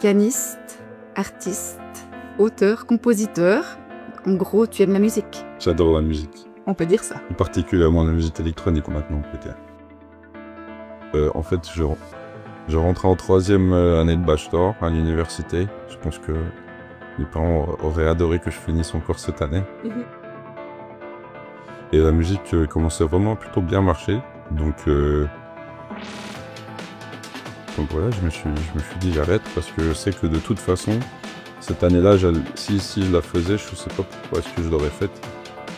pianiste, artiste, auteur, compositeur. En gros, tu aimes la musique. J'adore la musique. On peut dire ça. Et particulièrement la musique électronique maintenant, peut-être. En fait, je rentrais en 3e année de bachelor à l'université. Je pense que mes parents auraient adoré que je finisse encore cette année. Et la musique commençait vraiment à plutôt bien marcher. Donc voilà, je me suis dit j'arrête parce que je sais que de toute façon, cette année-là, si je la faisais, je ne sais pas pourquoi est-ce que je l'aurais faite.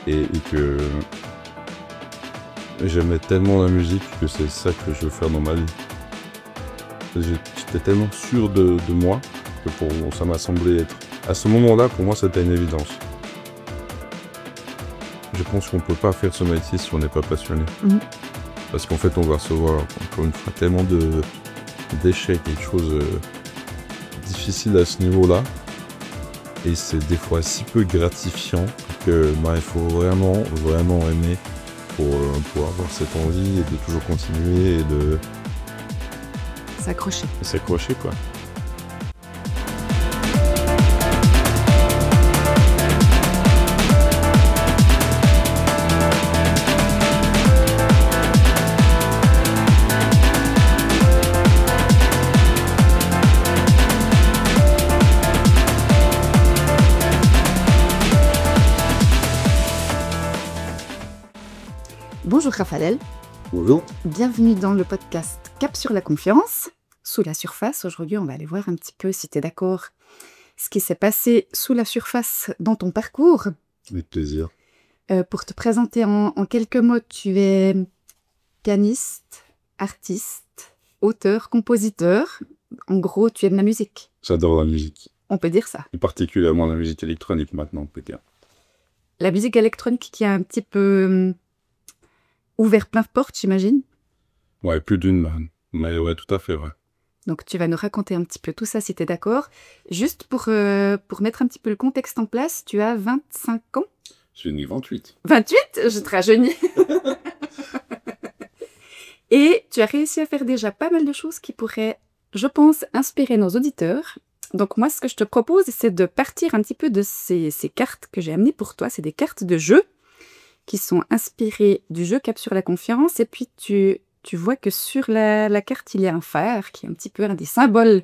Et que j'aimais tellement la musique que c'est ça que je veux faire dans ma vie. J'étais tellement sûr de moi que ça m'a semblé être... À ce moment-là, pour moi, c'était une évidence. Je pense qu'on ne peut pas faire ce métier si on n'est pas passionné. Parce qu'en fait, on va recevoir, encore une fois, tellement d'échecs et de choses difficiles à ce niveau-là. Et c'est des fois si peu gratifiant que il faut vraiment, vraiment aimer pour avoir cette envie et de toujours continuer et de... S'accrocher, quoi. Bonjour Raphaël. Bonjour. Bienvenue dans le podcast Cap sur la confiance. Sous la surface, aujourd'hui on va aller voir un petit peu, si tu es d'accord, ce qui s'est passé sous la surface dans ton parcours. Avec plaisir. Pour te présenter en quelques mots, tu es pianiste, artiste, auteur, compositeur. En gros, tu aimes la musique. J'adore la musique. On peut dire ça. Et particulièrement la musique électronique maintenant, peut-être. La musique électronique qui a un petit peu ouvert plein de portes, j'imagine. Ouais, plus d'une, mais ouais, tout à fait, ouais. Donc tu vas nous raconter un petit peu tout ça si tu es d'accord. Juste pour mettre un petit peu le contexte en place, tu as 25 ans. Je suis né 28. 28 ? Je te rajeunis. Et tu as réussi à faire déjà pas mal de choses qui pourraient, je pense, inspirer nos auditeurs. Donc moi, ce que je te propose, c'est de partir un petit peu de ces cartes que j'ai amenées pour toi. C'est des cartes de jeu qui sont inspirées du jeu Cap sur la confiance. Et puis tu vois que sur la carte, il y a un phare qui est un petit peu un des symboles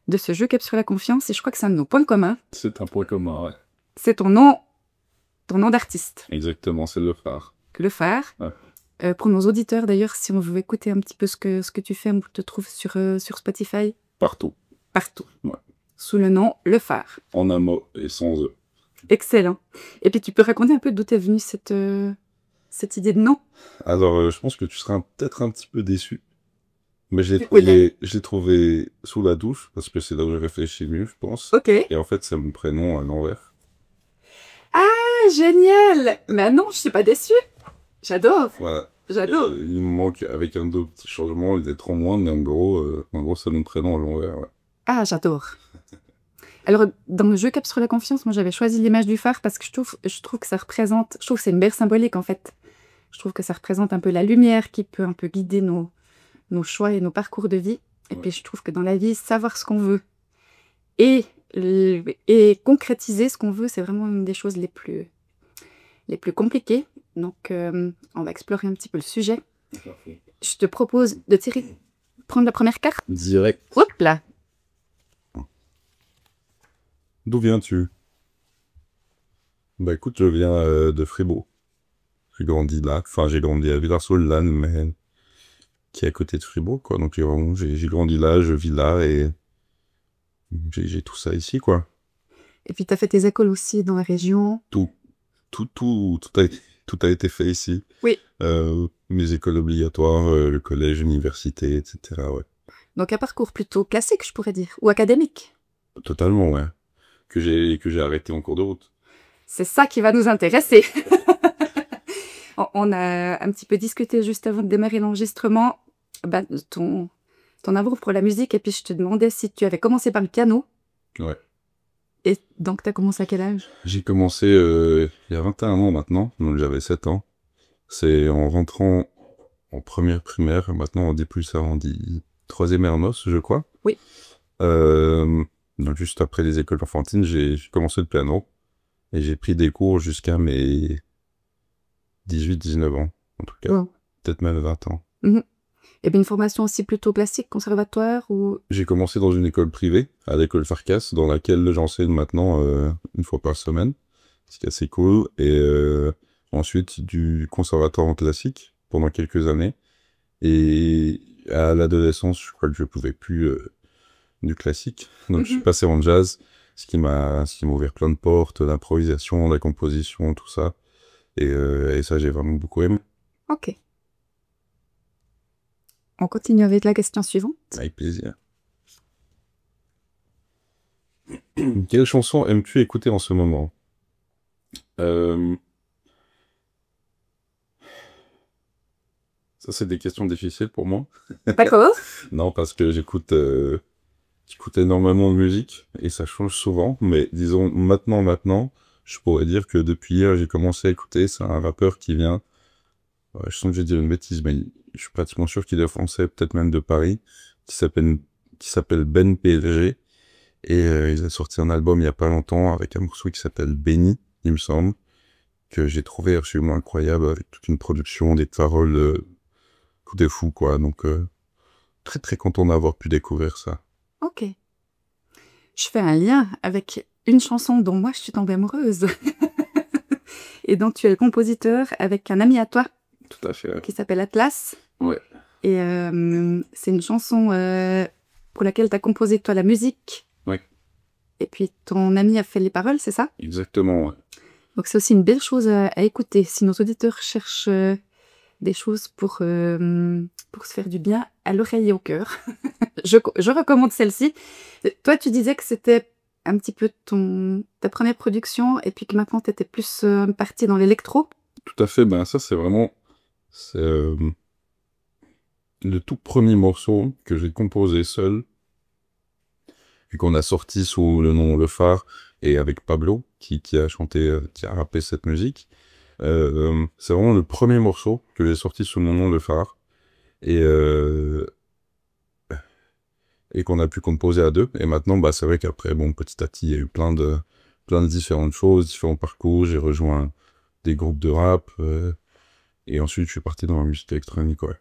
de ce jeu Cap sur la confiance. Et je crois que c'est un de nos points communs. C'est un point commun, ouais. C'est ton nom d'artiste. Exactement, c'est le phare. Le phare. Ouais. Pour nos auditeurs, d'ailleurs, si on veut écouter un petit peu ce que tu fais, on te trouve sur Spotify. Partout. Partout. Ouais. Sous le nom Le Phare. En un mot et sans eux. Excellent. Et puis, tu peux raconter un peu d'où t'es venue cette idée de nom? Alors, je pense que tu seras peut-être un petit peu déçu. Mais je l'ai trouvé sous la douche, parce que c'est là où j'ai réfléchi mieux, je pense. Ok. Et en fait, c'est mon prénom à l'envers. Ah, génial! Mais non, je suis pas déçue. J'adore. Voilà. J'adore. Il me manque, avec un deux petits changements, il est trop moins, mais en gros, c'est mon prénom à l'envers, ouais. Ah, j'adore. Alors, dans le jeu Cap sur la confiance, moi, j'avais choisi l'image du phare parce que je trouve que ça représente... Je trouve que c'est une belle symbolique, en fait. Je trouve que ça représente un peu la lumière qui peut un peu guider nos choix et nos parcours de vie. Et puis, je trouve que dans la vie, savoir ce qu'on veut et concrétiser ce qu'on veut, c'est vraiment une des choses les plus compliquées. Donc, on va explorer un petit peu le sujet. Parfait. Je te propose de prendre la première carte. Direct. Hop là. D'où viens-tu? Bah écoute, je viens de Fribourg. J'ai grandi là, enfin j'ai grandi à Villars-sur-Glane, mais qui est à côté de Fribourg, quoi. Donc j'ai grandi là, je vis là et j'ai tout ça ici, quoi. Et puis, tu as fait tes écoles aussi dans la région. Tout a été fait ici. Oui. Mes écoles obligatoires, le collège, l'université, etc. Ouais. Donc, un parcours plutôt classique, je pourrais dire, ou académique. Totalement, ouais. Que j'ai arrêté en cours de route. C'est ça qui va nous intéresser. On a un petit peu discuté juste avant de démarrer l'enregistrement, de ton amour pour la musique, et puis je te demandais si tu avais commencé par le piano. Ouais. Et donc, tu as commencé à quel âge? J'ai commencé il y a 21 ans maintenant, donc j'avais 7 ans. C'est en rentrant en première primaire, maintenant on dit plus ça, on dit troisième Ernos, je crois. Oui. Donc juste après les écoles enfantines, j'ai commencé le piano. Et j'ai pris des cours jusqu'à mes 18-19 ans, en tout cas. Wow. Peut-être même 20 ans. Et bien une formation aussi plutôt classique, conservatoire ou... J'ai commencé dans une école privée, à l'école Farkas, dans laquelle j'enseigne maintenant une fois par semaine, ce qui est assez cool. Et ensuite du conservatoire en classique pendant quelques années. Et à l'adolescence, je crois que je pouvais plus du classique. Donc je suis passé en jazz, ce qui m'a ouvert plein de portes, l'improvisation, la composition, tout ça. Et ça, j'ai vraiment beaucoup aimé. Ok. On continue avec la question suivante. Avec plaisir. Quelle chanson aimes-tu écouter en ce moment? Ça, c'est des questions difficiles pour moi. D'accord. Non, parce que j'écoute énormément de musique et ça change souvent. Mais disons, maintenant, je pourrais dire que depuis hier, j'ai commencé à écouter. C'est un rappeur qui vient. Je sens que j'ai dit une bêtise, mais je suis pratiquement sûr qu'il est français, peut-être même de Paris, qui s'appelle Ben PLG. Et il a sorti un album il y a pas longtemps avec un morceau qui s'appelle Béni, il me semble, que j'ai trouvé absolument incroyable avec toute une production, des paroles, tout est fou, quoi. Donc, très très content d'avoir pu découvrir ça. Ok. Je fais un lien avec une chanson dont moi je suis tombée amoureuse et dont tu es le compositeur avec un ami à toi. Tout à fait. Qui s'appelle Atlas. Ouais. Et c'est une chanson pour laquelle tu as composé toi la musique. Ouais. Et puis ton ami a fait les paroles, c'est ça? Exactement, ouais. Donc c'est aussi une belle chose à écouter. Si nos auditeurs cherchent des choses pour se faire du bien à l'oreille et au cœur, je recommande celle-ci. Toi, tu disais que c'était un petit peu ta première production et puis que maintenant tu étais plus partie dans l'électro. Tout à fait, ben ça c'est vraiment... C'est le tout premier morceau que j'ai composé seul et qu'on a sorti sous le nom Le Phare et avec Pablo qui a chanté, qui a rappé cette musique. C'est vraiment le premier morceau que j'ai sorti sous mon nom Le Phare et qu'on a pu composer à deux. Et maintenant, bah, c'est vrai qu'après, bon, petit à petit, il y a eu plein de différentes choses, différents parcours. J'ai rejoint des groupes de rap et ensuite je suis parti dans la musique électronique, ouais.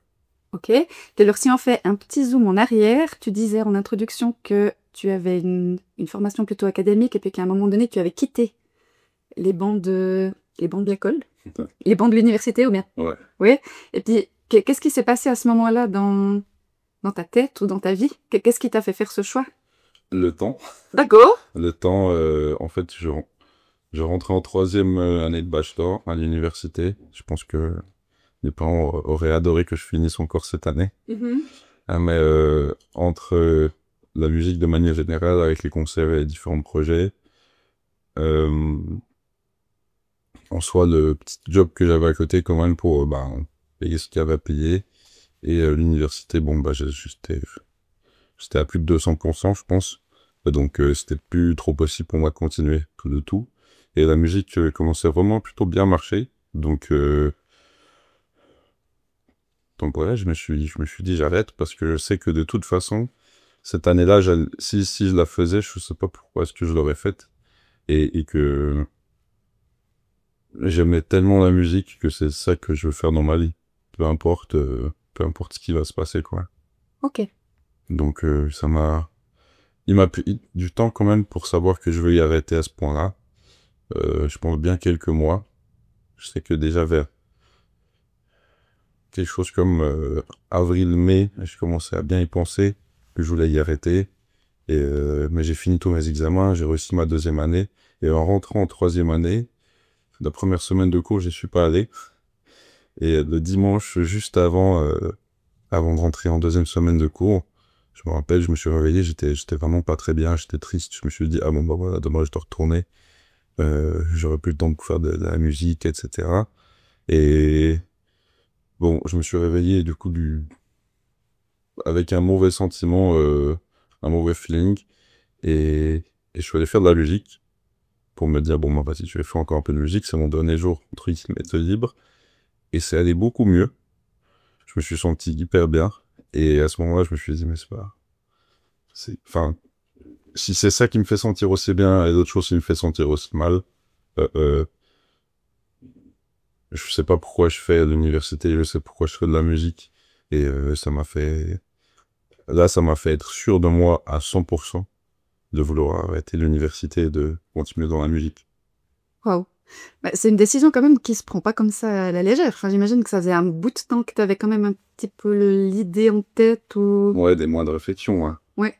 Ok. Et alors, si on fait un petit zoom en arrière, tu disais en introduction que tu avais une formation plutôt académique et puis qu'à un moment donné, tu avais quitté les bancs de l'école, les bancs de l'université ou bien. Ouais. Oui. Et puis, qu'est-ce qui s'est passé à ce moment-là dans ta tête ou dans ta vie? Qu'est-ce qui t'a fait faire ce choix? Le temps. D'accord. Le temps, en fait, je rentrais en 3e année de bachelor à l'université. Je pense que mes parents auraient adoré que je finisse encore cette année. Mais entre la musique de manière générale, avec les concerts et les différents projets, en soi, le petit job que j'avais à côté quand même pour payer ce qu'il y avait à payer, et l'université, bon, bah, j'étais à plus de 200%, je pense. Donc, c'était plus trop possible pour moi de continuer de tout. Et la musique commençait vraiment plutôt bien à marcher. Donc voilà, je me suis dit j'arrête parce que je sais que de toute façon, cette année-là, si je la faisais, je sais pas pourquoi est-ce que je l'aurais faite. Et que j'aimais tellement la musique que c'est ça que je veux faire dans ma vie. Peu importe ce qui va se passer, quoi. Ok. Donc il m'a pris du temps quand même pour savoir que je veux y arrêter à ce point-là. Je pense bien quelques mois. Je sais que déjà vers quelque chose comme avril-mai, j'ai commencé à bien y penser, que je voulais y arrêter. Mais j'ai fini tous mes examens, j'ai réussi ma 2e année. Et en rentrant en 3e année, la première semaine de cours, j'y suis pas allé. Et le dimanche, juste avant de rentrer en 2e semaine de cours, je me rappelle, je me suis réveillé, j'étais vraiment pas très bien, j'étais triste. Je me suis dit, ah bon, bah voilà, demain je dois retourner. J'aurais plus le temps de faire de la musique, etc. Et bon, je me suis réveillé du coup avec un mauvais sentiment, un mauvais feeling. Et je suis allé faire de la musique pour me dire, bon, bah vas-y, je vais faire encore un peu de musique, c'est mon dernier jour, entre guillemets, de libre. Et c'est allé beaucoup mieux. Je me suis senti hyper bien. Et à ce moment-là, je me suis dit, mais c'est pas... Enfin, si c'est ça qui me fait sentir aussi bien et d'autres choses qui me fait sentir aussi mal, je sais pas pourquoi je fais de l'université, je sais pourquoi je fais de la musique. Et ça m'a fait être sûr de moi à 100% de vouloir arrêter l'université et de continuer dans la musique. Waouh. Bah, c'est une décision quand même qui se prend pas comme ça à la légère. Enfin, j'imagine que ça faisait un bout de temps que tu avais quand même un petit peu l'idée en tête ou... Ouais, des mois de réflexion, hein. Ouais.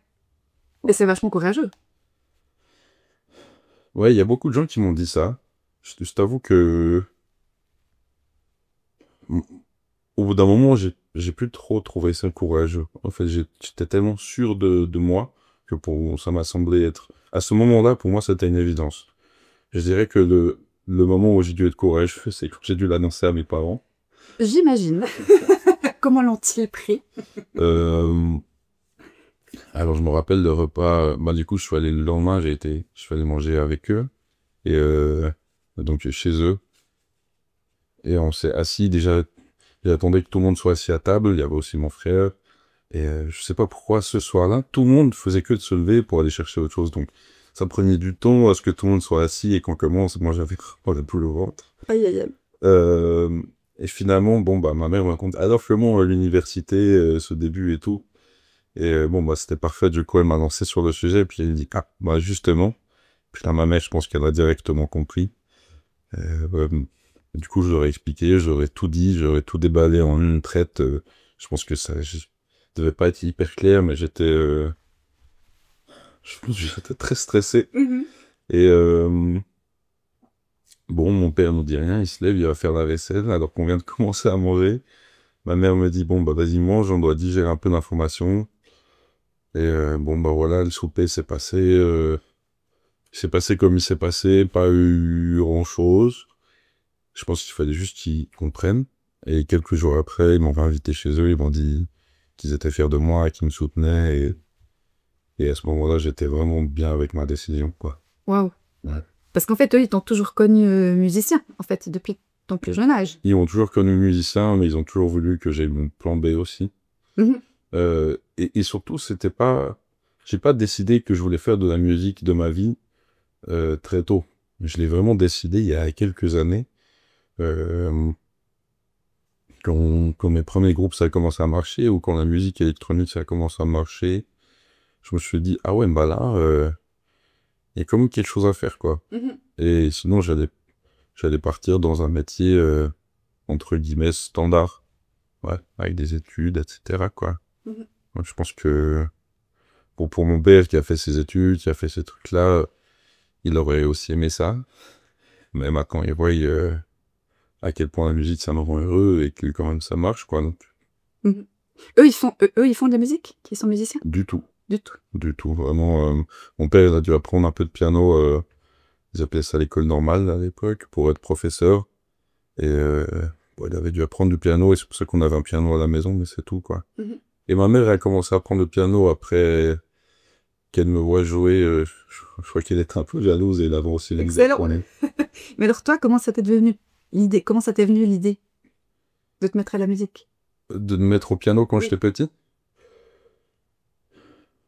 Et c'est vachement courageux. Ouais, il y a beaucoup de gens qui m'ont dit ça. Je t'avoue que au bout d'un moment, j'ai plus trop trouvé ça courageux. En fait, j'étais tellement sûr de moi que ça m'a semblé être... À ce moment-là, pour moi, c'était une évidence. Je dirais que le moment où j'ai dû être courageux, c'est quand j'ai dû l'annoncer à mes parents. J'imagine. Comment l'ont-ils pris? Alors, je me rappelle le repas... Bah, du coup, je suis allé le lendemain, je suis allé manger avec eux. Et donc, chez eux. Et on s'est assis. Déjà, j'attendais que tout le monde soit assis à table. Il y avait aussi mon frère. Et je sais pas pourquoi, ce soir-là, tout le monde faisait que de se lever pour aller chercher autre chose. Donc, ça prenait du temps à ce que tout le monde soit assis et qu'on commence. Moi, j'avais la boule au ventre. Aïe, aïe, aïe. Et finalement, bon, bah, ma mère me raconte alors à l'université, ce début et tout. Et bon, bah, c'était parfait. Du coup, elle m'a lancé sur le sujet. Et puis, elle dit, ah, bah, justement. Puis là, ma mère, je pense qu'elle a directement compris. Du coup, je leur ai expliqué, j'aurais tout dit, j'aurais tout déballé en une traite. Je pense que ça devait pas être hyper clair, mais je pense que j'étais très stressé. Et bon, mon père nous dit rien, il se lève, il va faire la vaisselle, alors qu'on vient de commencer à manger. Ma mère me dit, bon, bah vas-y, mange, on doit digérer un peu d'informations. Et bon, bah voilà, le souper s'est passé. C'est passé comme il s'est passé, pas eu grand-chose. Je pense qu'il fallait juste qu'ils comprennent. Et quelques jours après, ils m'ont invité chez eux, ils m'ont dit qu'ils étaient fiers de moi, qu'ils me soutenaient. Et à ce moment-là, j'étais vraiment bien avec ma décision, quoi. Waouh. Ouais. Parce qu'en fait, eux, ils t'ont toujours connu musicien, en fait, depuis ton plus jeune âge. Ils m'ont toujours connu musicien, mais ils ont toujours voulu que j'aie mon plan B aussi. Et surtout, c'était pas... J'ai pas décidé que je voulais faire de la musique de ma vie très tôt. Je l'ai vraiment décidé il y a quelques années. Quand mes premiers groupes, ça a commencé à marcher, ou quand la musique électronique, ça a commencé à marcher, je me suis dit, ah ouais, bah là, il y a quand même quelque chose à faire, quoi. Et sinon, j'allais partir dans un métier, entre guillemets, standard. Ouais, avec des études, etc., quoi. Donc, je pense que pour mon père qui a fait ses études, qui a fait ces trucs-là, il aurait aussi aimé ça. Mais maintenant, il voit à quel point la musique, ça me rend heureux et que quand même ça marche, quoi. Donc, Eux, ils font de la musique? Qui sont musiciens? du tout. Du tout. Du tout, vraiment. Mon père, il a dû apprendre un peu de piano. Ils appelaient ça l'école normale à l'époque, pour être professeur. Et bon, il avait dû apprendre du piano, et c'est pour ça qu'on avait un piano à la maison, mais c'est tout, quoi. Et ma mère, elle a commencé à apprendre le piano après qu'elle me voit jouer. Je crois qu'elle était un peu jalouse et elle avait aussi Excellent. Mais alors toi, comment ça t'est devenu l'idée? Comment ça t'est venu l'idée de te mettre à la musique? De me mettre au piano quand j'étais petit?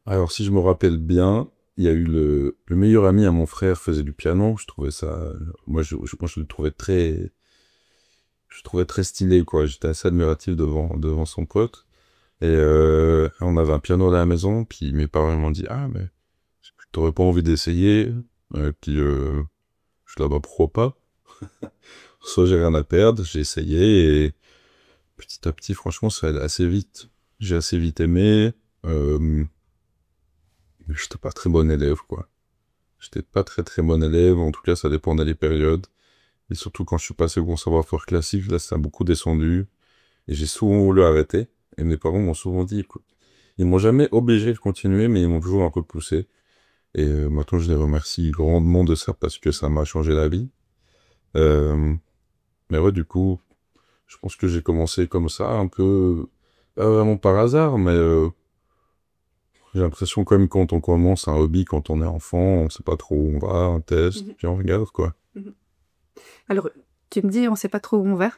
Alors, si je me rappelle bien, il y a eu le meilleur ami à mon frère faisait du piano. Je trouvais ça... Moi, je le trouvais très... Je trouvais très stylé, quoi. J'étais assez admiratif devant son pote. Et on avait un piano à la maison, puis mes parents m'ont dit, ah, mais t'aurais pas envie d'essayer? Et puis, je suis là, bah, pourquoi pas? Soit j'ai rien à perdre, j'ai essayé, et petit à petit, franchement, ça allait assez vite. J'ai assez vite aimé. Mais j'étais pas très bon élève, quoi. J'étais pas très bon élève, en tout cas, ça dépendait des périodes. Et surtout, quand je suis passé au conservatoire classique, là, ça a beaucoup descendu. Et j'ai souvent voulu arrêter. Et mes parents m'ont souvent dit, écoute, ils m'ont jamais obligé de continuer, mais ils m'ont toujours un peu poussé. Et maintenant, je les remercie grandement de ça, parce que ça m'a changé la vie. Mais ouais, du coup, je pense que j'ai commencé comme ça, un peu, pas vraiment par hasard, mais j'ai l'impression quand même quand on commence un hobby, quand on est enfant, on sait pas trop où on va, on teste, puis on regarde, quoi. Alors, tu me dis, on sait pas trop où on va.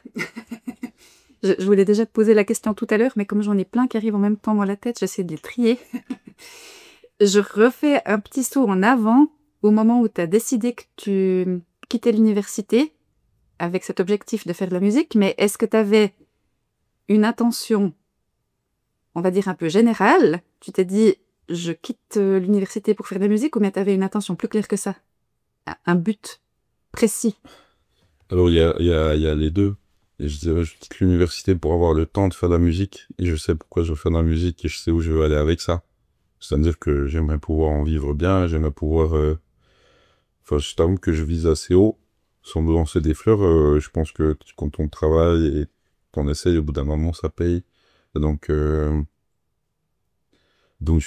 Je voulais déjà te poser la question tout à l'heure, mais comme j'en ai plein qui arrivent en même temps dans la tête, j'essaie de les trier. je refais un petit saut en avant au moment où tu as décidé que tu quittais l'université avec cet objectif de faire de la musique, mais est-ce que tu avais une intention, on va dire un peu générale? Tu t'es dit, je quitte l'université pour faire de la musique, ou bien tu avais une intention plus claire que ça? Un but précis? Alors, il y a les deux. Et je dirais, je quitte l'université pour avoir le temps de faire de la musique. Et je sais pourquoi je veux faire de la musique et je sais où je veux aller avec ça. C'est-à-dire que j'aimerais pouvoir en vivre bien, j'aimerais pouvoir... Enfin, je t'avoue que je vise assez haut. Sans me lancer des fleurs, je pense que quand on travaille et qu'on essaye, au bout d'un moment, ça paye. Et donc je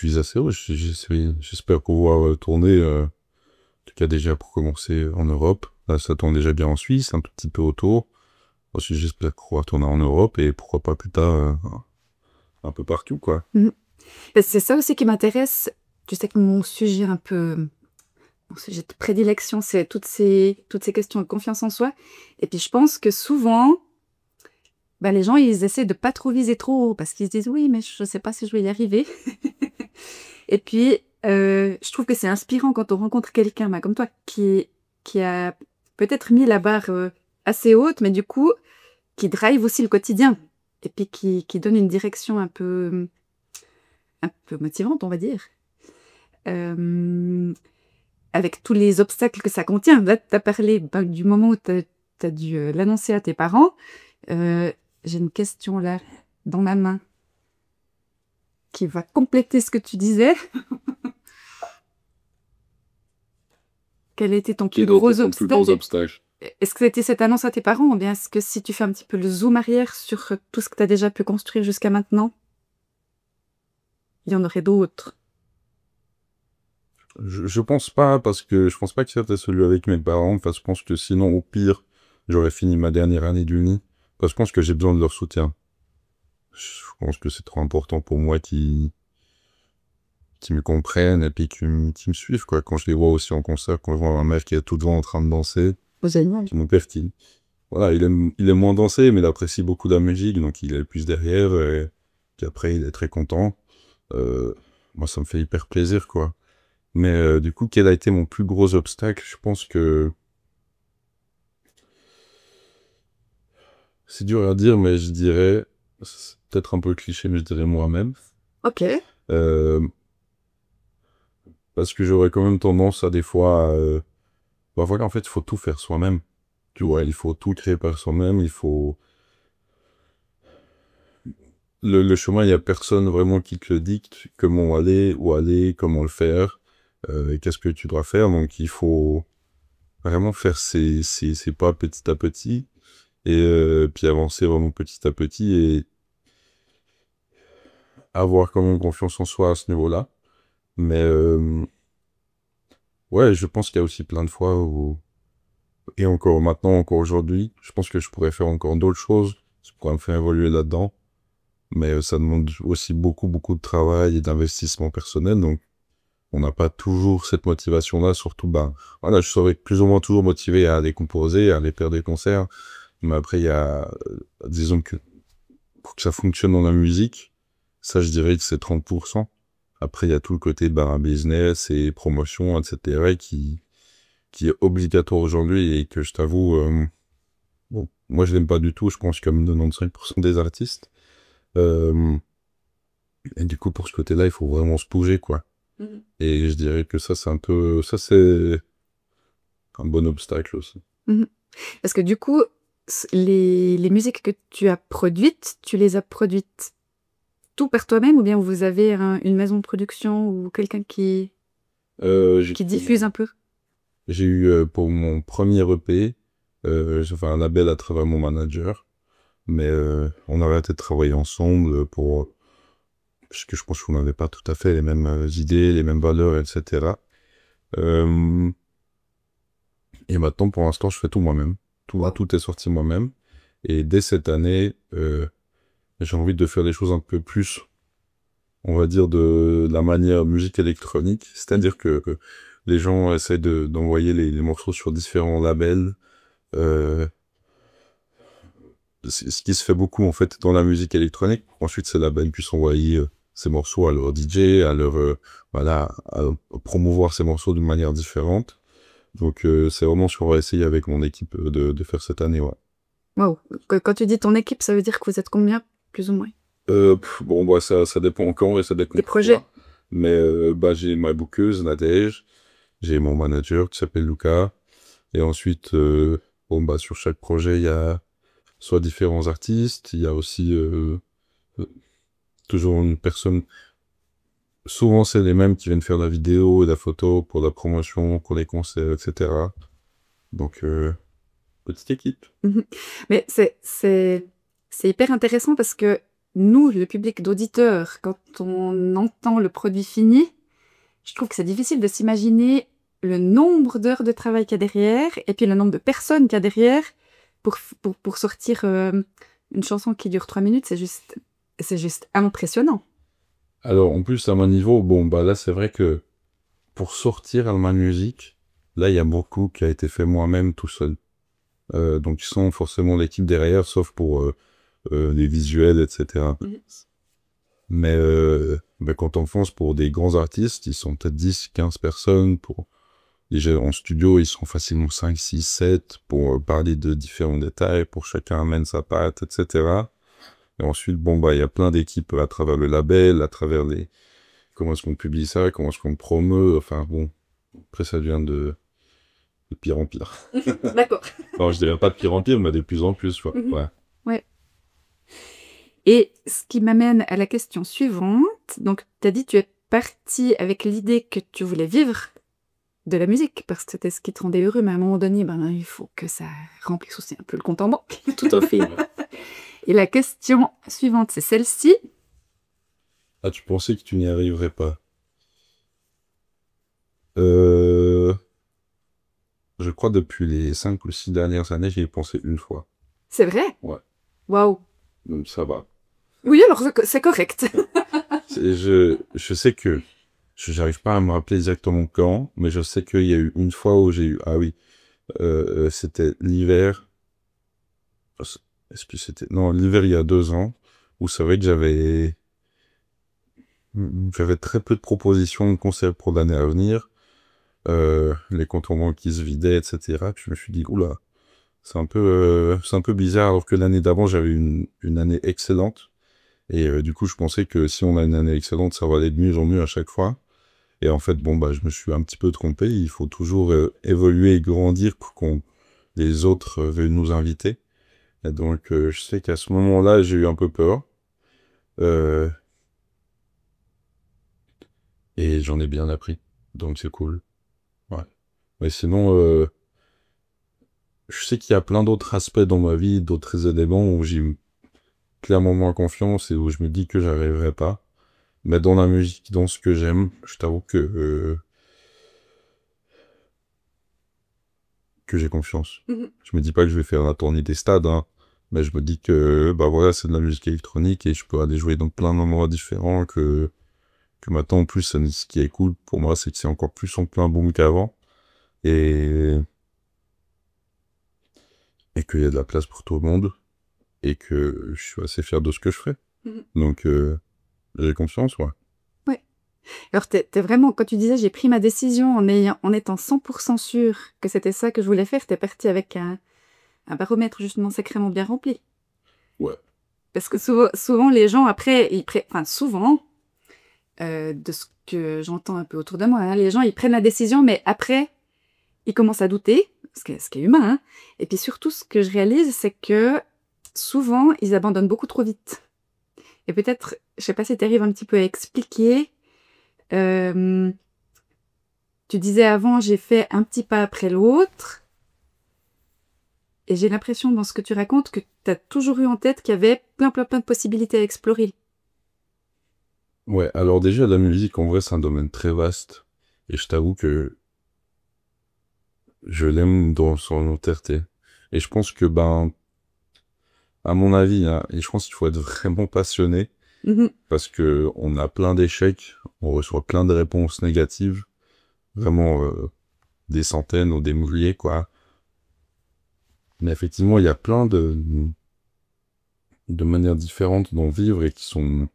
vise assez haut. J'espère pouvoir tourner, en tout cas déjà pour commencer en Europe. Là, ça tourne déjà bien en Suisse, un tout petit peu autour. Ensuite, j'espère pouvoir tourner en Europe et pourquoi pas plus tard un peu partout, quoi. C'est ça aussi qui m'intéresse. Tu sais que mon sujet un peu... Mon sujet de prédilection, c'est toutes ces questions de confiance en soi. Et puis, je pense que souvent, les gens, ils essaient de pas trop viser trop haut parce qu'ils se disent « Oui, mais je sais pas si je vais y arriver. » Et puis, je trouve que c'est inspirant quand on rencontre quelqu'un comme toi qui a peut-être mis la barre assez haute, mais du coup, qui drive aussi le quotidien. Et puis, qui donne une direction un peu motivante, on va dire. Avec tous les obstacles que ça contient. Là, tu as parlé du moment où tu as dû l'annoncer à tes parents. J'ai une question là, dans ma main, qui va compléter ce que tu disais. Quel était ton plus gros obstacle? Est-ce que c'était cette annonce à tes parents, ou bien est-ce que si tu fais un petit peu le zoom arrière sur tout ce que tu as déjà pu construire jusqu'à maintenant, il y en aurait d'autres? Je pense pas, parce que je pense pas que c'était celui avec mes parents. Enfin, je pense que sinon, au pire, j'aurais fini ma dernière année d'uni. Parce que je pense que j'ai besoin de leur soutien. Je pense que c'est trop important pour moi qu'ils me comprennent et puis qu'ils me suivent, quoi. Quand je les vois aussi en concert, quand je vois ma mère qui est tout devant en train de danser, mon père qui... Voilà, il aime moins danser, mais il apprécie beaucoup la musique, donc il est plus derrière, et puis après, il est très content. Moi, ça me fait hyper plaisir, quoi. Mais du coup, quel a été mon plus gros obstacle? Je pense que... C'est dur à dire, mais je dirais... C'est peut-être un peu cliché, mais je dirais moi-même. Ok. Parce que j'aurais quand même tendance à des fois... voilà, en fait, il faut tout faire soi-même. Tu vois, il faut tout créer par soi-même, il faut... Le chemin, il n'y a personne vraiment qui te le dicte, comment aller, où aller, comment le faire, et qu'est-ce que tu dois faire. Donc, il faut vraiment faire ses pas petit à petit, et puis avancer vraiment petit à petit, et avoir quand même confiance en soi à ce niveau-là. Mais, ouais, je pense qu'il y a aussi plein de fois où... Et encore maintenant, encore aujourd'hui, je pense que je pourrais faire encore d'autres choses, je pourrais me faire évoluer là-dedans. Mais ça demande aussi beaucoup, beaucoup de travail et d'investissement personnel, donc on n'a pas toujours cette motivation-là, surtout, voilà, je serais plus ou moins toujours motivé à aller composer, à aller faire des concerts, mais après, il y a, disons que pour que ça fonctionne dans la musique, ça, je dirais que c'est 30%. Après, il y a tout le côté, business et promotion, etc., qui est obligatoire aujourd'hui et que je t'avoue, bon, moi, je l'aime pas du tout, je pense comme 95% des artistes. Et du coup, pour ce côté-là, il faut vraiment se bouger, quoi. Et je dirais que ça, c'est un peu... Ça, c'est un bon obstacle aussi. Parce que du coup, les musiques que tu as produites, tu les as produites tout par toi-même, ou bien vous avez une maison de production ou quelqu'un qui diffuse un peu? J'ai eu pour mon premier EP, j'ai fait un label à travers mon manager, mais on a arrêté de travailler ensemble parce que je pense qu'on n'avait pas tout à fait les mêmes idées, les mêmes valeurs, etc. Et maintenant, pour l'instant, je fais tout moi-même. Tout est sorti moi-même. Et dès cette année, j'ai envie de faire des choses un peu plus, on va dire, de la manière musique électronique. C'est-à-dire que les gens essaient d'envoyer les morceaux sur différents labels. Ce qui se fait beaucoup, en fait, dans la musique électronique. Ensuite, ces labels puissent envoyer ses morceaux à leur DJ, à leur voilà, à promouvoir ses morceaux d'une manière différente. Donc c'est vraiment ce qu'on va essayer avec mon équipe de faire cette année, ouais. Wow. Quand tu dis ton équipe, ça veut dire que vous êtes combien, plus ou moins? Bon, bah, ça dépend encore et ça dépend des projets. Mais bah, j'ai ma bookeuse, Nadège, j'ai mon manager qui s'appelle Lucas, et ensuite, bon, bah, sur chaque projet, il y a soit différents artistes, il y a aussi euh, toujours une personne, souvent c'est les mêmes qui viennent faire la vidéo et la photo pour la promotion, pour les concerts, etc. Donc, petite équipe. Mais c'est hyper intéressant parce que nous, le public d'auditeurs, quand on entend le produit fini, je trouve que c'est difficile de s'imaginer le nombre d'heures de travail qu'il y a derrière et puis le nombre de personnes qu'il y a derrière pour sortir une chanson qui dure 3 minutes. C'est juste impressionnant. Alors, en plus, à mon niveau, bon, bah là, c'est vrai que pour sortir Allman Music, là, il y a beaucoup qui a été fait moi-même tout seul. Donc, ils sont forcément l'équipe derrière, sauf pour les visuels, etc. Mais quand on fonce pour des grands artistes, ils sont peut-être 10, 15 personnes. Déjà, en studio, ils sont facilement 5, 6, 7 pour parler de différents détails, pour chacun amène sa patte, etc. Et ensuite, bon, bah, il y a plein d'équipes à travers le label, à travers comment est-ce qu'on publie ça, comment est-ce qu'on le promeut, enfin, bon. Après, ça devient de pire en pire. D'accord. Non, je dirais pas de pire en pire, mais de plus en plus, quoi. Ouais. Ouais. Et ce qui m'amène à la question suivante. Donc, tu as dit, tu es parti avec l'idée que tu voulais vivre de la musique, parce que c'était ce qui te rendait heureux, mais à un moment donné, ben, il faut que ça remplisse aussi un peu le compte en banque. Tout à fait. Et la question suivante, c'est celle-ci. Ah, tu pensais que tu n'y arriverais pas? Je crois depuis les 5 ou 6 dernières années, j'y ai pensé une fois. C'est vrai? Ouais. Waouh. Donc ça va. Oui, alors c'est correct. Je sais que j'arrive pas à me rappeler exactement quand, mais je sais qu'il y a eu une fois où j'ai eu... Ah oui, c'était l'hiver. Est-ce que c'était... Non, l'hiver il y a 2 ans, où c'est vrai que j'avais très peu de propositions de concerts pour l'année à venir. Les comptes en banque qui se vidaient, etc. Puis je me suis dit, oula, c'est un peu bizarre, alors que l'année d'avant, j'avais une année excellente. Et du coup, je pensais que si on a une année excellente, ça va aller de mieux en mieux à chaque fois. Et en fait, bon, bah, je me suis un petit peu trompé. Il faut toujours évoluer et grandir pour qu'on les autres veuillent nous inviter. Et donc, je sais qu'à ce moment-là, j'ai eu un peu peur. Euh, et j'en ai bien appris. Donc, c'est cool. Ouais. Mais sinon, je sais qu'il y a plein d'autres aspects dans ma vie, d'autres éléments où j'ai clairement moins confiance et où je me dis que j'arriverai pas. Mais dans la musique, dans ce que j'aime, je t'avoue que j'ai confiance. Je me dis pas que je vais faire la tournée des stades, hein, mais je me dis que bah voilà, c'est de la musique électronique et je peux aller jouer dans plein d'endroits différents que maintenant en plus ce qui est cool pour moi, c'est que c'est encore plus en plein boom qu'avant et qu'il y a de la place pour tout le monde et que je suis assez fier de ce que je fais. Donc j'ai confiance, ouais. Ouais. Alors, t'es vraiment, quand tu disais j'ai pris ma décision en étant 100% sûr que c'était ça que je voulais faire, t'es parti avec un baromètre justement sacrément bien rempli. Ouais. Parce que souvent les gens après, enfin souvent, de ce que j'entends un peu autour de moi, hein, les gens ils prennent la décision, mais après ils commencent à douter, ce qui est humain, hein. Et puis surtout ce que je réalise, c'est que souvent ils abandonnent beaucoup trop vite. Et peut-être, je sais pas si tu arrives un petit peu à expliquer. Tu disais avant, j'ai fait un petit pas après l'autre. Et j'ai l'impression dans ce que tu racontes que tu as toujours eu en tête qu'il y avait plein de possibilités à explorer. Ouais, alors déjà la musique en vrai c'est un domaine très vaste et je t'avoue que je l'aime dans son entièreté. Et je pense que ben à mon avis, hein, et je pense qu'il faut être vraiment passionné parce que on a plein d'échecs, on reçoit plein de réponses négatives, vraiment des centaines ou des milliers quoi. Mais effectivement, il y a plein de manières différentes d'en vivre et qui sont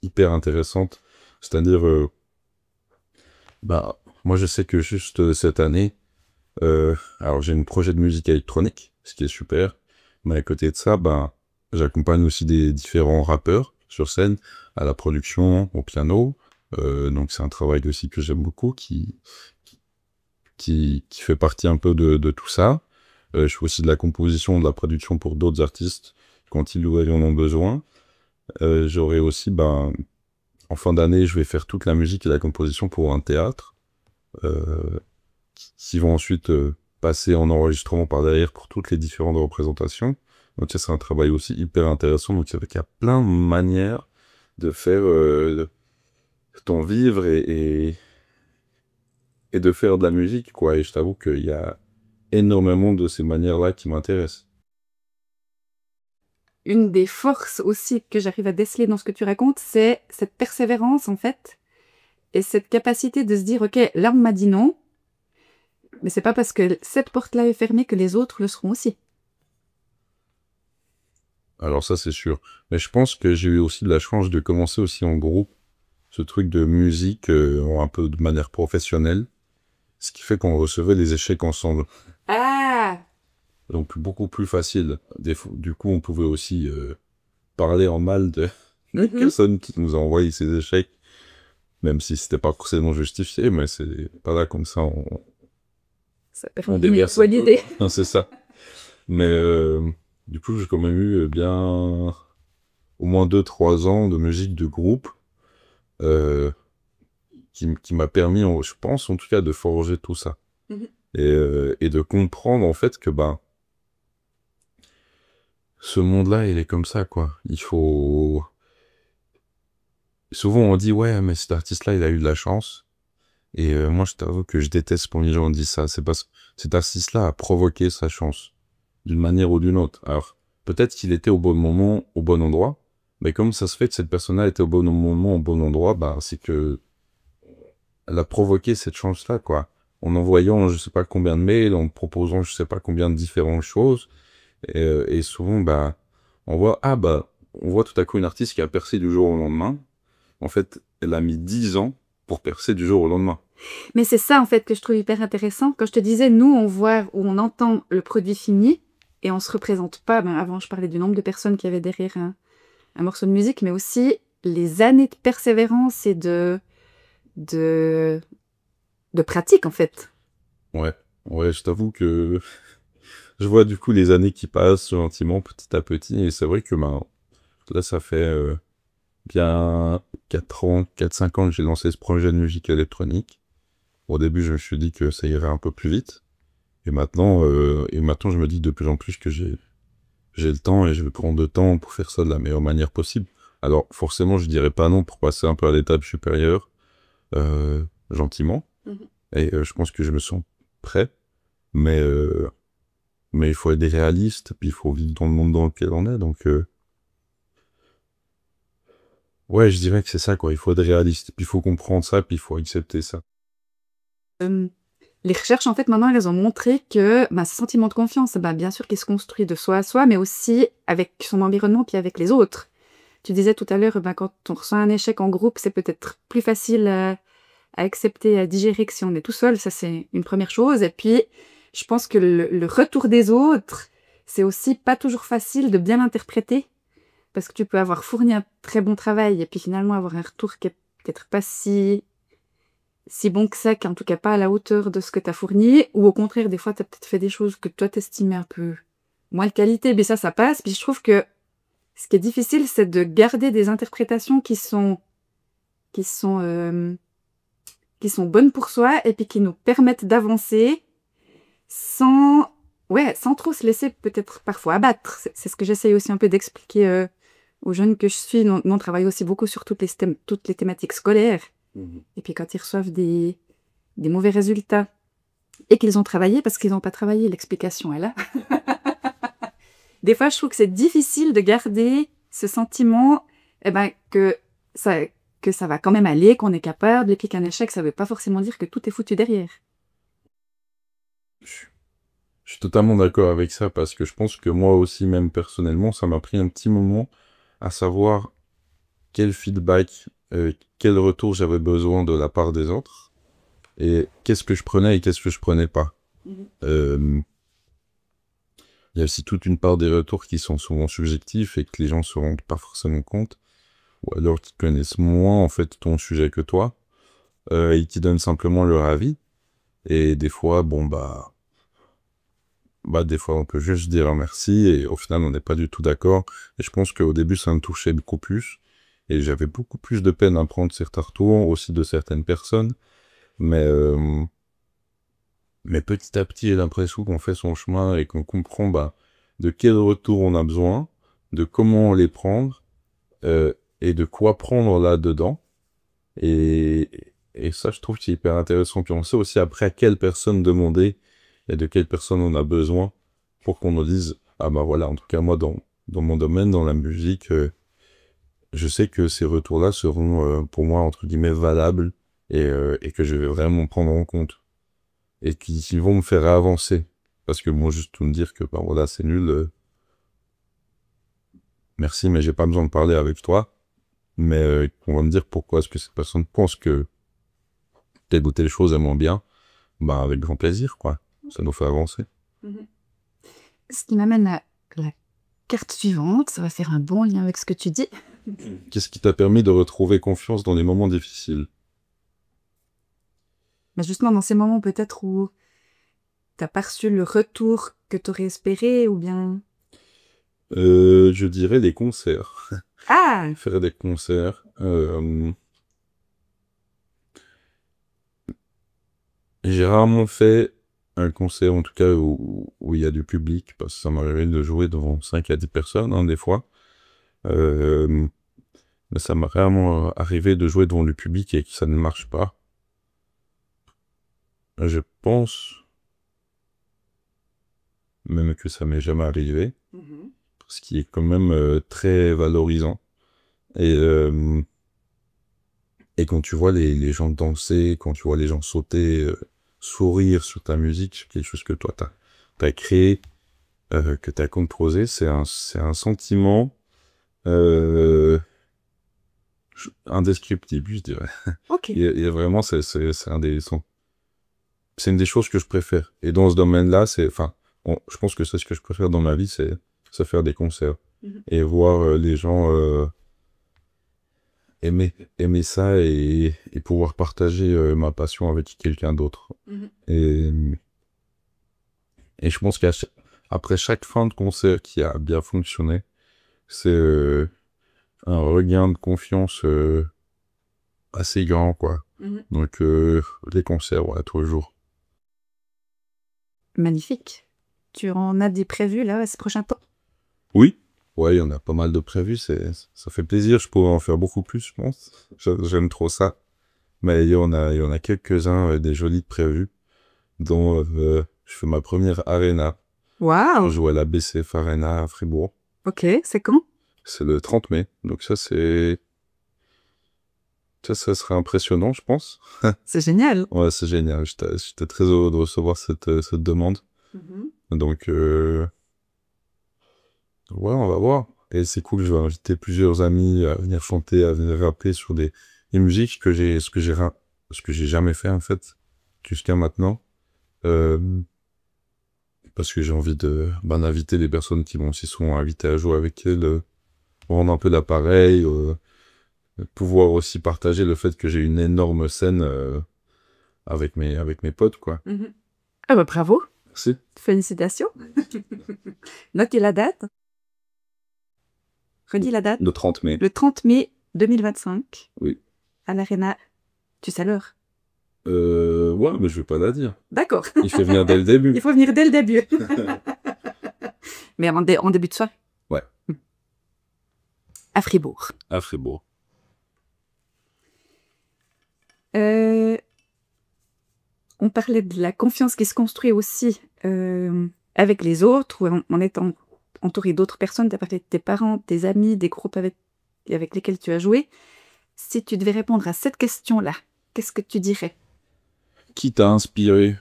hyper intéressantes. C'est-à-dire, moi je sais que juste cette année, alors j'ai un projet de musique électronique, ce qui est super, mais à côté de ça, j'accompagne aussi des différents rappeurs sur scène, à la production, au piano. Donc c'est un travail aussi que j'aime beaucoup, qui fait partie un peu de tout ça. Je fais aussi de la composition, de la production pour d'autres artistes quand ils ou elles en ont besoin. J'aurai aussi, en fin d'année, je vais faire toute la musique et la composition pour un théâtre, qui vont ensuite passer en enregistrement par derrière pour toutes les différentes représentations. Donc ça, c'est un travail aussi hyper intéressant. Donc il y a plein de manières de faire ton vivre et de faire de la musique, quoi. Et je t'avoue qu'il y a énormément de ces manières-là qui m'intéressent. Une des forces aussi que j'arrive à déceler dans ce que tu racontes, c'est cette persévérance, en fait, et cette capacité de se dire, ok, là, on m'a dit non, mais c'est pas parce que cette porte-là est fermée que les autres le seront aussi. Alors ça, c'est sûr. Mais je pense que j'ai eu aussi de la chance de commencer aussi en groupe, ce truc de musique un peu de manière professionnelle, ce qui fait qu'on recevait les échecs ensemble. Ah! Donc beaucoup plus facile. Du coup, on pouvait aussi parler en mal de personnes qui nous ont envoyé ces échecs, même si c'était pas forcément justifié, mais c'est pas là comme ça. Ça permet de valider. Non, c'est ça. Mais du coup, j'ai quand même eu bien au moins 2-3 ans de musique de groupe qui m'a permis, je pense en tout cas, de forger tout ça. Et de comprendre en fait que ce monde-là, il est comme ça, quoi. Il faut... Souvent, on dit, ouais, mais cet artiste-là, il a eu de la chance. Et moi, je t'avoue que je déteste quand les gens disent ça. C'est parce que cet artiste-là a provoqué sa chance, d'une manière ou d'une autre. Alors, peut-être qu'il était au bon moment, au bon endroit, mais comme ça se fait que cette personne-là était au bon moment, au bon endroit, c'est que elle a provoqué cette chance-là, quoi. En envoyant je sais pas combien de mails, en proposant je sais pas combien de différentes choses. Et souvent, on voit, on voit tout à coup une artiste qui a percé du jour au lendemain. En fait, elle a mis 10 ans pour percer du jour au lendemain. Mais c'est ça, en fait, que je trouve hyper intéressant. Quand je te disais, nous, on voit ou on entend le produit fini et on se représente pas. Avant, je parlais du nombre de personnes qui avaient derrière un morceau de musique, mais aussi les années de persévérance et de pratique, en fait. Ouais, je t'avoue que je vois du coup les années qui passent gentiment, petit à petit, et c'est vrai que là, ça fait bien 4-5 ans que j'ai lancé ce projet de musique électronique. Au début, je me suis dit que ça irait un peu plus vite, et maintenant, je me dis de plus en plus que j'ai le temps et je vais prendre le temps pour faire ça de la meilleure manière possible. Alors, forcément, je dirais pas non pour passer un peu à l'étape supérieure, gentiment. Et je pense que je me sens prêt, mais il faut être réaliste, puis il faut vivre dans le monde dans lequel on est, donc ouais, je dirais que c'est ça, quoi. Il faut être réaliste, puis il faut comprendre ça, puis il faut accepter ça. Les recherches, en fait, maintenant, elles ont montré que ce sentiment de confiance, bien sûr qu'il se construit de soi à soi, mais aussi avec son environnement, puis avec les autres. Tu disais tout à l'heure, quand on reçoit un échec en groupe, c'est peut-être plus facile à accepter, à digérer que si on est tout seul. Ça, c'est une première chose. Et puis, je pense que le retour des autres, c'est aussi pas toujours facile de bien l'interpréter, parce que tu peux avoir fourni un très bon travail et puis finalement avoir un retour qui est peut-être pas si bon que ça, qu'en tout cas pas à la hauteur de ce que tu as fourni, ou au contraire, des fois, tu as peut-être fait des choses que toi t'estimais un peu moins de qualité, mais ça passe. Puis je trouve que ce qui est difficile, c'est de garder des interprétations qui sont bonnes pour soi et puis qui nous permettent d'avancer sans trop se laisser peut-être parfois abattre. C'est ce que j'essaye aussi un peu d'expliquer aux jeunes que je suis. Nous, on travaille aussi beaucoup sur toutes les thématiques scolaires. Et puis quand ils reçoivent des mauvais résultats et qu'ils ont travaillé, parce qu'ils n'ont pas travaillé, l'explication est là. Des fois, je trouve que c'est difficile de garder ce sentiment que ça va quand même aller, qu'on est capable, et puis qu'un échec, ça ne veut pas forcément dire que tout est foutu derrière. Je suis totalement d'accord avec ça, parce que je pense que moi aussi, même personnellement, ça m'a pris un petit moment à savoir quel feedback, quel retour j'avais besoin de la part des autres, et qu'est-ce que je prenais et qu'est-ce que je prenais pas. Il y a aussi toute une part des retours qui sont souvent subjectifs et que les gens ne se rendent pas forcément compte, ou alors qui connaissent moins en fait ton sujet que toi, et qui donnent simplement leur avis. Et des fois, des fois on peut juste dire merci et au final on n'est pas du tout d'accord. Et je pense qu'au début ça me touchait beaucoup plus et j'avais beaucoup plus de peine à prendre certains retours aussi de certaines personnes. Mais, mais petit à petit j'ai l'impression qu'on fait son chemin et qu'on comprend de quel retour on a besoin, de comment les prendre et de quoi prendre là-dedans. Et ça je trouve que c'est hyper intéressant. Puis on sait aussi après à quelle personne demander et de quelle personne on a besoin pour qu'on nous dise ah bah voilà, en tout cas moi dans mon domaine, dans la musique, je sais que ces retours-là seront pour moi entre guillemets valables et que je vais vraiment prendre en compte et qui vont me faire avancer parce que moi juste me dire que bah voilà c'est nul, merci mais j'ai pas besoin de parler avec toi, mais on va me dire pourquoi est-ce que cette personne pense que telle ou telle chose est moins bien, bah avec grand plaisir quoi, ça nous fait avancer. Ce qui m'amène à la carte suivante, ça va faire un bon lien avec ce que tu dis. Qu'est-ce qui t'a permis de retrouver confiance dans les moments difficiles? Mais justement, dans ces moments peut-être où t'as pas reçu le retour que t'aurais espéré, ou bien... Je dirais les concerts. Ah! Faire des concerts. J'ai rarement fait un concert, en tout cas, où il y a du public, parce que ça m'arrivait de jouer devant 5 à 10 personnes, hein, des fois. Mais ça m'a rarement arrivé de jouer devant le public et que ça ne marche pas. Je pense même que ça m'est jamais arrivé, ce qui est quand même très valorisant. Et quand tu vois les gens danser, quand tu vois les gens sauter, sourire sur ta musique, sur quelque chose que toi t'as créé, que t'as composé, c'est un sentiment indescriptible, je dirais. Ok. Et vraiment, c'est une des choses que je préfère. Et dans ce domaine-là, je pense que c'est ce que je préfère dans ma vie, c'est faire des concerts. Et voir les gens aimer ça et pouvoir partager ma passion avec quelqu'un d'autre. Et, et je pense qu'après chaque fin de concert qui a bien fonctionné, c'est un regain de confiance assez grand, quoi. Donc, les concerts, ouais, tous les jours. Magnifique. Tu en as des prévus là, ce prochain temps? Oui. Ouais, il y en a pas mal de prévus, ça fait plaisir, je pourrais en faire beaucoup plus, je pense. J'aime trop ça. Mais il y en a quelques-uns, des jolis de prévus, dont je fais ma première arena. Je Waouh! joue à la BCF Arena à Fribourg. Ok, c'est quand? C'est le 30 mai, donc ça serait impressionnant, je pense. C'est génial. Ouais, c'est génial, j'étais très heureux de recevoir cette demande. Donc, ouais, on va voir. Et c'est cool, je vais inviter plusieurs amis à venir chanter, à venir rapper sur des musiques ce que j'ai jamais fait, en fait, jusqu'à maintenant. Parce que j'ai envie d'inviter les personnes qui m'ont aussi souvent invité à jouer avec elles, rendre un peu l'appareil, pouvoir aussi partager le fait que j'ai une énorme scène avec mes potes, quoi. Ah bah bravo. Merci. Félicitations. Notez la date. Redis la date. Le 30 mai. Le 30 mai 2025. Oui. À l'Arena. Tu sais l'heure? Ouais, mais je vais pas la dire. D'accord. Il faut venir dès le début. Il faut venir dès le début. Mais en début de soirée? Ouais. À Fribourg. À Fribourg. On parlait de la confiance qui se construit aussi avec les autres, ou en étant entouré d'autres personnes. Tu as parlé de tes parents, tes amis, des groupes avec lesquels tu as joué. Si tu devais répondre à cette question-là, qu'est-ce que tu dirais? Qui t'a inspiré?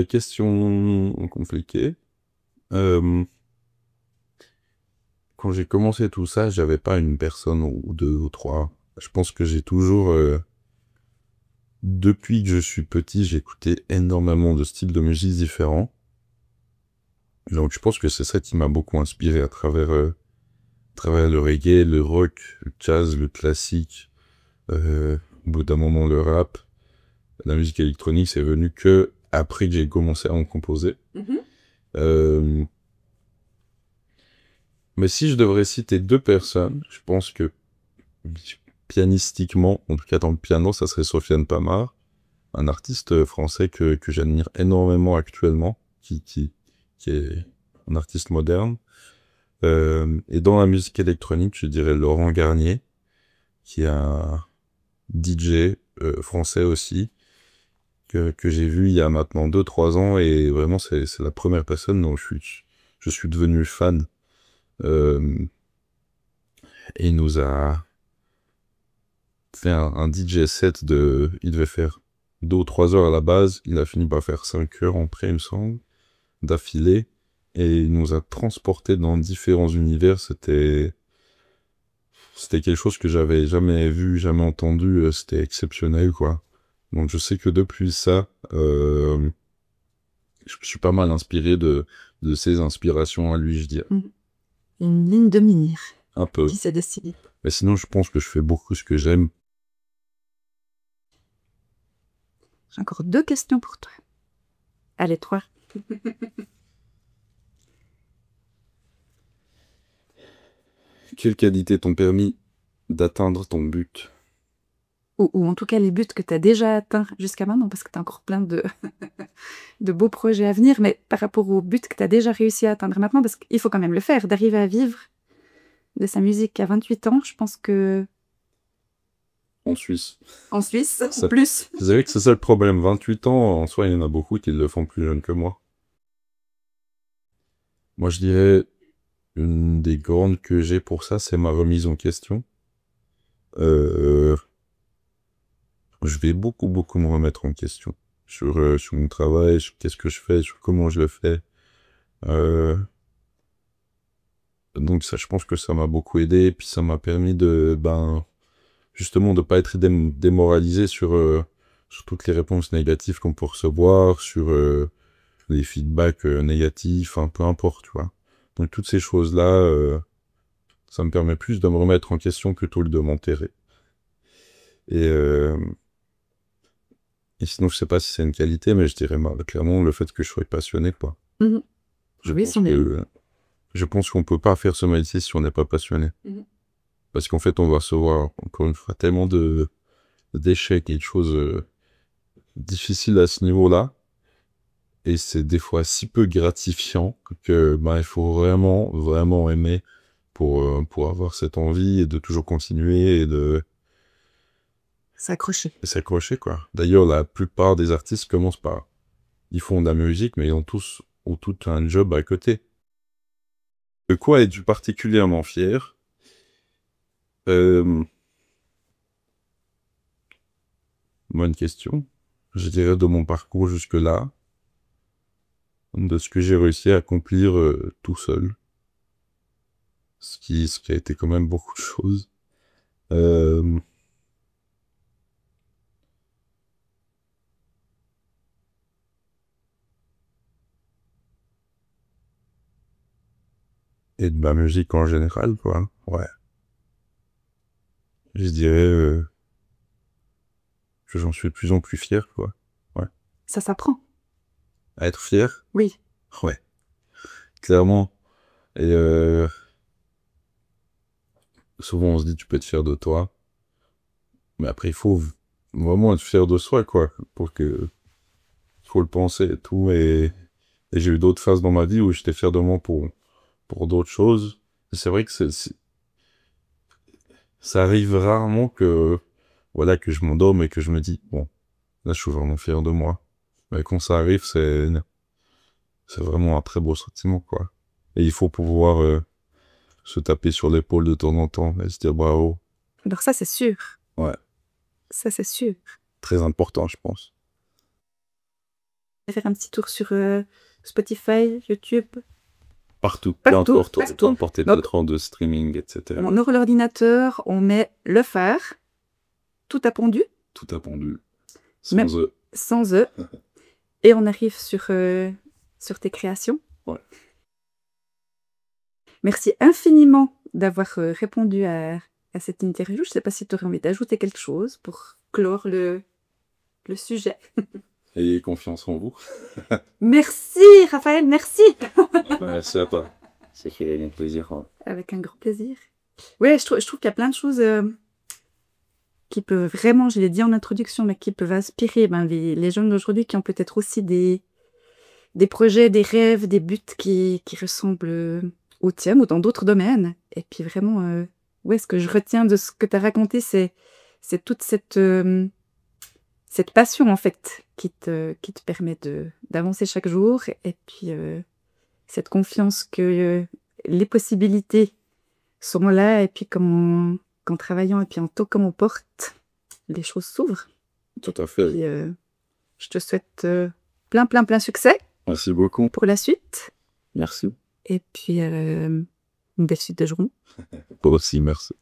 Question compliquée. Quand j'ai commencé tout ça, j'avais pas une personne ou deux ou trois. Je pense que j'ai toujours... depuis que je suis petit, j'ai écouté énormément de styles de musique différents. Donc je pense que c'est ça qui m'a beaucoup inspiré à travers le reggae, le rock, le jazz, le classique, au bout d'un moment le rap. La musique électronique, c'est venu que après que j'ai commencé à en composer. Mais si je devrais citer deux personnes, je pense que pianistiquement, en tout cas dans le piano, ça serait Sofiane Pamart, un artiste français que j'admire énormément actuellement, qui est un artiste moderne. Et dans la musique électronique, je dirais Laurent Garnier, qui est un DJ français aussi, que j'ai vu il y a maintenant 2-3 ans, et vraiment c'est la première personne dont je suis devenu fan. Et il nous a fait un DJ set il devait faire 2 ou 3 heures à la base, il a fini par faire 5 heures en pré, il me semble, d'affilée, et il nous a transportés dans différents univers. C'était quelque chose que j'avais jamais vu, jamais entendu, c'était exceptionnel, quoi. Donc je sais que depuis ça, je suis pas mal inspiré de ses inspirations à lui, je dirais. Une ligne de mire Un peu. qui s'est dessinée. Mais sinon, je pense que je fais beaucoup ce que j'aime. J'ai encore 2 questions pour toi. Allez, 3. Quelles qualités t'ont permis d'atteindre ton but? Ou en tout cas les buts que tu as déjà atteints jusqu'à maintenant, parce que tu as encore plein de beaux projets à venir, mais par rapport aux buts que tu as déjà réussi à atteindre maintenant, parce qu'il faut quand même le faire, d'arriver à vivre de sa musique à 28 ans, je pense que... En Suisse. En Suisse, Ça- plus. Vous savez que c'est ça le problème. 28 ans, en soi, il y en a beaucoup qui le font plus jeune que moi. Moi, je dirais, une des grandes que j'ai pour ça, c'est ma remise en question. Je vais beaucoup me remettre en question sur mon travail, sur qu'est-ce que je fais, sur comment je le fais. Donc ça, je pense que ça m'a beaucoup aidé, puis ça m'a permis justement de pas être démoralisé sur toutes les réponses négatives qu'on peut recevoir, sur les feedbacks négatifs, peu importe, tu vois. Donc toutes ces choses-là, ça me permet plus de me remettre en question plutôt que de m'enterrer. Et sinon, je sais pas si c'est une qualité, mais je dirais clairement le fait que je sois passionné, quoi. Mhm. Je Oui, pense je pense qu'on peut pas faire ce métier si on n'est pas passionné. Parce qu'en fait, on va recevoir, encore une fois, tellement d'échecs et de choses difficiles à ce niveau-là. Et c'est des fois si peu gratifiant que il faut vraiment aimer pour avoir cette envie et de toujours continuer et de s'accrocher. quoi. D'ailleurs, la plupart des artistes commencent par... Ils font de la musique, mais ils ont tout un job à côté. De quoi es-tu particulièrement fier? Bonne question. Je dirais de mon parcours jusque-là, de ce que j'ai réussi à accomplir tout seul. Ce qui a été quand même beaucoup de choses. Et de ma musique en général, quoi. Ouais. Je dirais que j'en suis de plus en plus fier, quoi. Ouais. Ça s'apprend. À être fier? Oui. Ouais. Clairement. Et souvent on se dit tu peux être fier de toi. Mais après il faut vraiment être fier de soi, quoi. Faut le penser et tout. Et j'ai eu d'autres phases dans ma vie où j'étais fier de moi pour d'autres choses. C'est vrai que ça arrive rarement que je m'endorme et que je me dis bon, là je suis vraiment fier de moi. Mais quand ça arrive, c'est vraiment un très beau sentiment, quoi. Et il faut pouvoir se taper sur l'épaule de temps en temps et se dire bravo. Alors ça, c'est sûr. Ouais. Ça, c'est sûr. Très important, je pense. Je vais faire un petit tour sur Spotify, YouTube. Partout. Partout, Peu importe, partout. peu importe tes Donc, écrans de streaming, etc. On ouvre l'ordinateur, on met le phare, tout a pondu, Tout a pendu. Même- Sans eux. sans eux, et on arrive sur tes créations. Ouais. Merci infiniment d'avoir répondu à cette interview. Je ne sais pas si tu aurais envie d'ajouter quelque chose pour clore le sujet. Ayez confiance en vous. Merci Raphaël, merci. Merci à toi. C'est un plaisir. Avec un grand plaisir. Ouais, je trouve qu'il y a plein de choses qui peuvent vraiment, je l'ai dit en introduction, mais qui peuvent inspirer les jeunes d'aujourd'hui qui ont peut-être aussi des projets, des rêves, des buts qui ressemblent aux tiens ou dans d'autres domaines. Et puis vraiment, ce que je retiens de ce que tu as raconté, c'est toute cette passion en fait qui te permet d'avancer chaque jour, et puis cette confiance que les possibilités sont là, et puis qu'en travaillant et puis en toquant aux portes, les choses s'ouvrent. Tout à fait. Puis, je te souhaite plein succès Merci beaucoup. pour la suite, Merci. et puis une belle suite de journée. Toi aussi, merci.